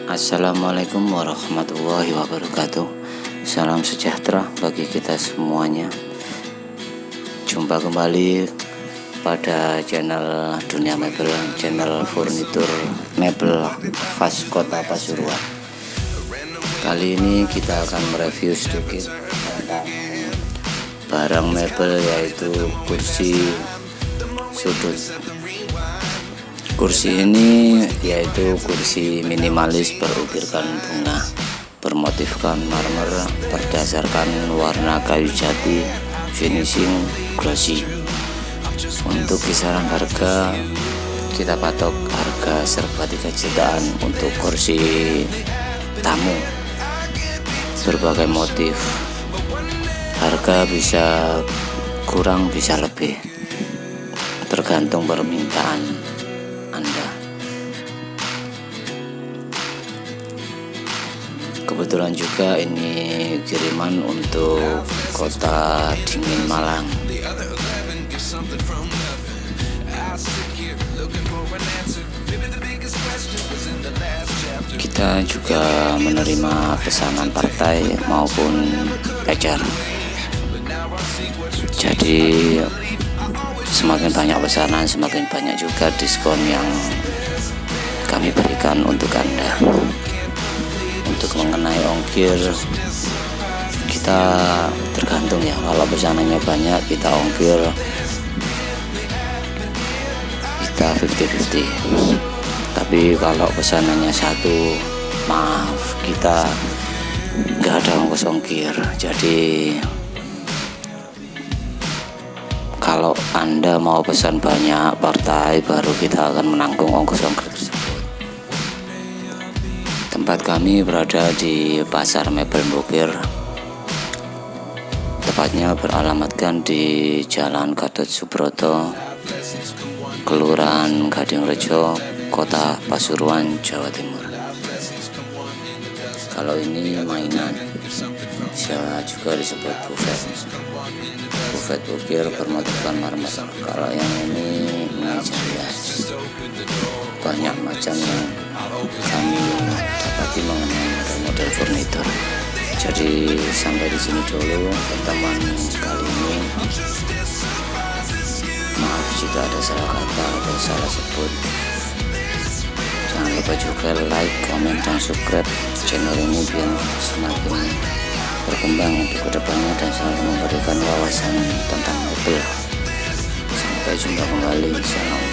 Assalamualaikum warahmatullahi wabarakatuh. Salam sejahtera bagi kita semuanya. Jumpa kembali pada channel Dunia Mebel, channel furnitur mebel khas kota Pasuruan. Kali ini kita akan mereview sedikit tentang barang mebel, yaitu kursi sudut. Kursi ini yaitu kursi minimalis berukirkan bunga, bermotifkan marmer, berdasarkan warna kayu jati, finishing glossy. Untuk kisaran harga kita patok harga serba 3 jutaan untuk kursi tamu berbagai motif. Harga bisa kurang bisa lebih, tergantung permintaan Anda. Kebetulan juga ini kiriman untuk kota dingin Malang. Kita juga menerima pesanan partai maupun pacar. Jadi semakin banyak pesanan, semakin banyak juga diskon yang kami berikan untuk Anda. Untuk mengenai ongkir, kita tergantung ya. Kalau pesanannya banyak, kita ongkir kita 50-50. Tapi kalau pesanannya satu, maaf, kita nggak ada ongkos ongkir. Jadi kalau Anda mau pesan banyak partai, baru kita akan menanggung ongkos-ongkos tersebut. Tempat kami berada di Pasar Mebel Bokir. Tepatnya beralamatkan di Jalan Gatot Subroto, Kelurahan Gadingrejo, Kota Pasuruan, Jawa Timur. Kalau ini mainan, bisa juga disebut buffet. Buffet ukir bermotifkan marmer. Kalau yang ini meja hias. Banyak macam yang kami dapati mengenai model-model furnitur. Jadi sampai di sini dulu pertemuan kali ini. Maaf jika ada salah kata atau salah sebut. Jangan lupa juga like, komen, dan subscribe channel ini biar semakin berkembang untuk kedepannya dan selalu memberikan wawasan tentang mebel. Sampai jumpa kembali. Salam.